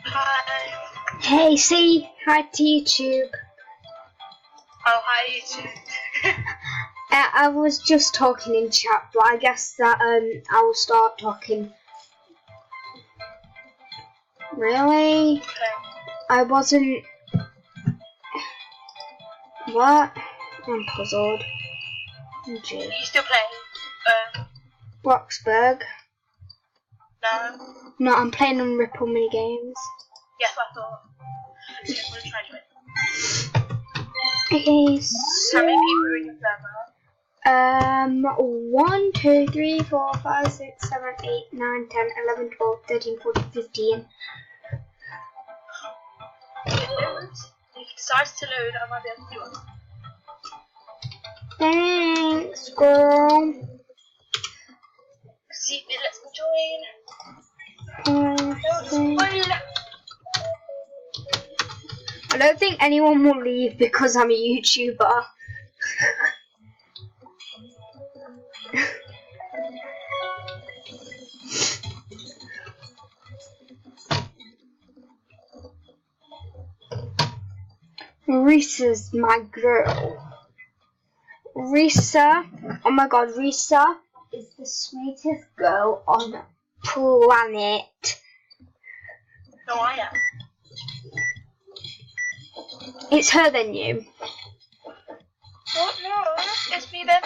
Hi. Hey, see, hi to YouTube. Oh, hi YouTube. I was just talking in chat, but I guess that I will start talking. Really? Okay. I wasn't. What? I'm puzzled. Oh, gee. Are you still playing? Bloxburg. No. No, I'm playing on Ripull mini games. Yes, I thought. Okay, I'm gonna try to it. Okay, How many people are in your server? 1, 2, 3, 4, 5, 6, 7, 8, 9, 10, 11, 12, 13, 14, 15. If it decides to load, I might be able to do it. Thanks, girl. See if it lets me join. I don't think anyone will leave because I'm a YouTuber. Risa's my girl. Risa, oh my god, Risa is the sweetest girl on the planet. No, I am. It's her then you. What? No, it's me then.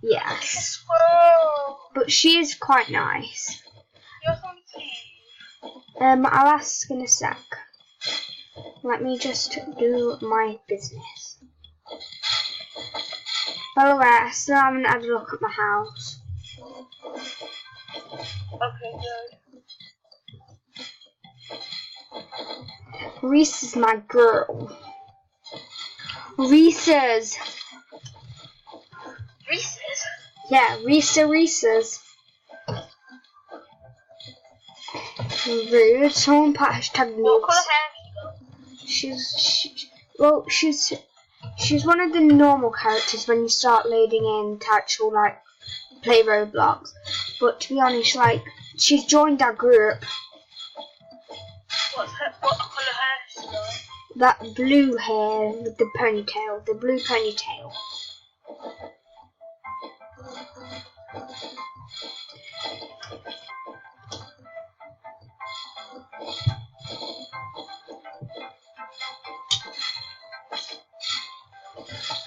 Yes. Whoa. But she is quite nice. You're something. I'll ask in a sec. Let me just do my business. By the way, I still haven't had a look at my house. Okay, good. Reese's my girl. Reese's. Reese's? Yeah, Reese's. Rude. Someone put hashtag What noobs. colour hair have you got? She's one of the normal characters when you start loading in to actual like play Roblox. But to be honest, like she's joined our group. What colour hair has she got? That blue hair with the ponytail, the blue ponytail.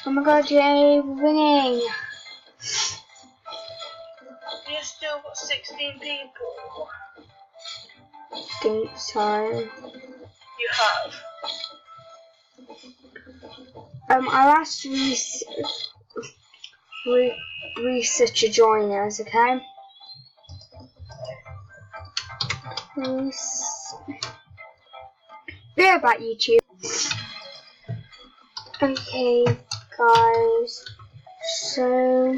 Oh my god, Jay, we're winning! You still got 16 people. I think so. You have. I'll ask Risa to join us, okay? Be about YouTube. Okay, guys. So,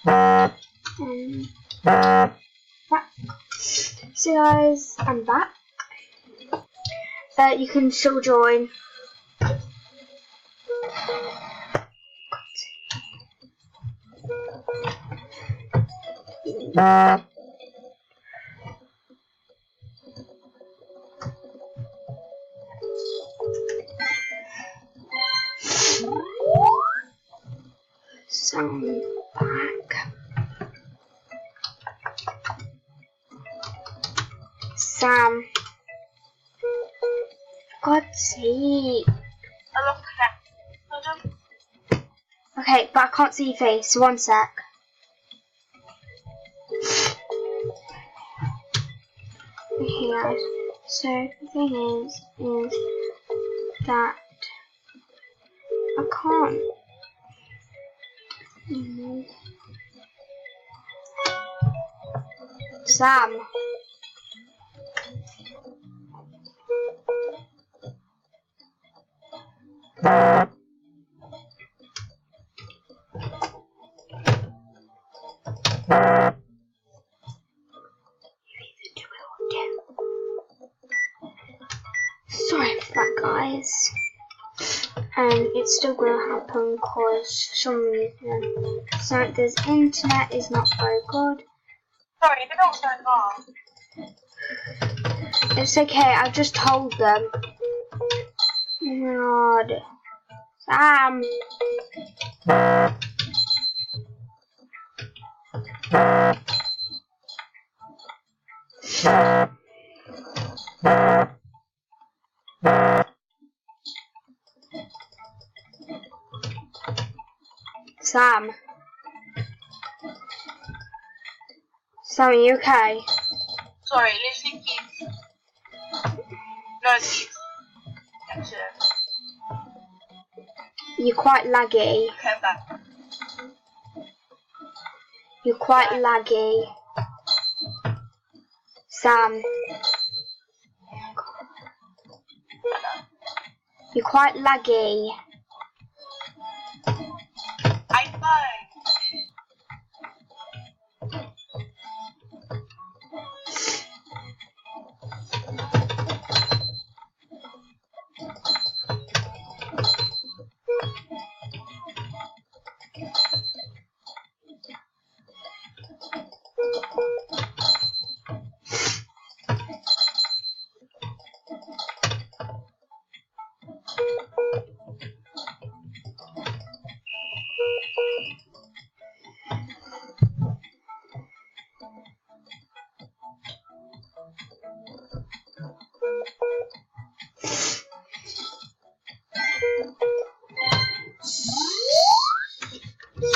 back. So, guys, I'm back. You can still join. So I'm back. Sam. God's sake. I love that. Hold on. Okay, but I can't see your face. So 1 sec. Okay, guys. So the thing is that I can't. Sam. guys. And it's still gonna happen because for some reason Santa's internet is not very good. Sorry, they don't turn off. It's okay, I just told them. God. Sam. Sam. Sam, are you okay? Sorry, literally keys. No keys. That's it. You're quite laggy. Okay, I'm back. You're quite laggy. Sam. You're quite laggy. I know.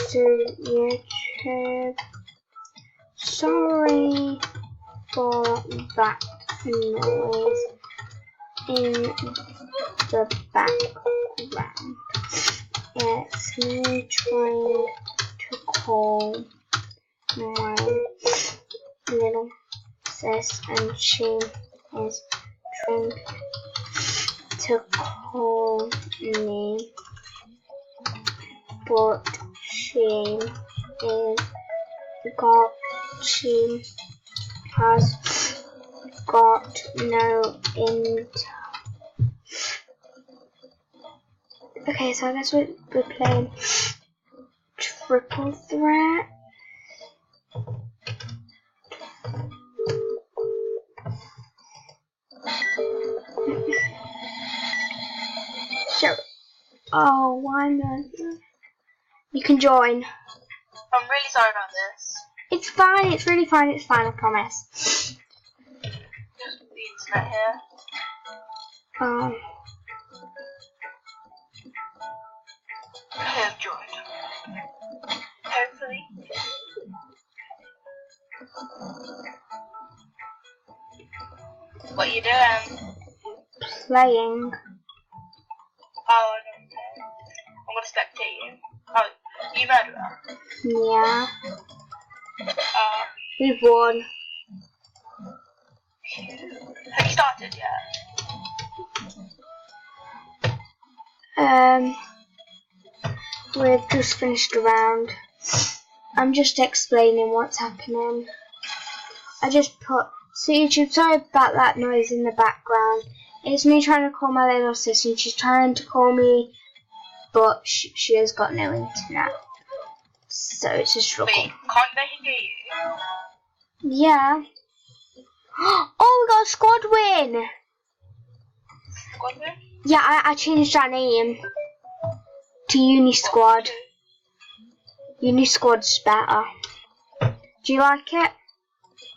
So, YouTube. Sorry for that noise in the background. It's me trying to call my little sis, and she is trying to call me, but she has got no internet. Okay, so I guess we're playing Triple Threat. So, oh, why not? You can join. I'm really sorry about this. It's fine, it's really fine, it's fine, I promise. Just the internet here. I have joined. Hopefully. What are you doing? Playing. Oh, I don't know. I'm gonna spectate you. Oh, you murderer. Yeah. We've won. Have you started yet? We've just finished a round. I'm just explaining what's happening. I just put, so YouTube, sorry about that noise in the background. It's me trying to call my little sister, and she's trying to call me, but she has got no internet. So it's a struggle. Wait, can't they hear you? Yeah. Oh, we got a squad win! Squad win? Yeah, I changed our name to Uni Squad. Uni Squad's better. Do you like it?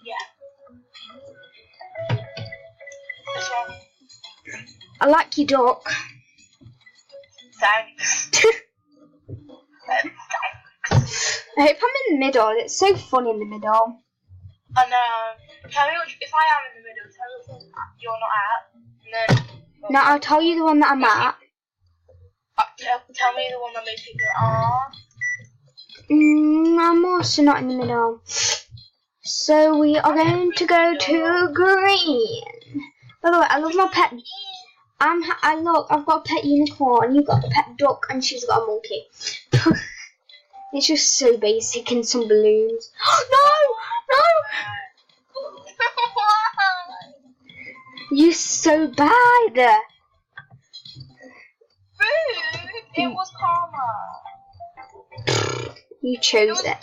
Yeah. This one. I like your duck. Thanks. Thanks. I hope I'm in the middle. It's so fun in the middle. I know. Tell me which, if I am in the middle, tell me which one you're not at. And then. No, I'll tell you the one that I'm at. Tell me the one that makes people are. I'm also not in the middle. So we are going to go to green. By the way, I love my pet. I've got a pet unicorn. You've got a pet duck, and she's got a monkey. It's just so basic, and some balloons. No! You're so bad. You It chose was it.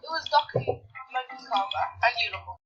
It was Doku, Monkey Karma, and Unicorn.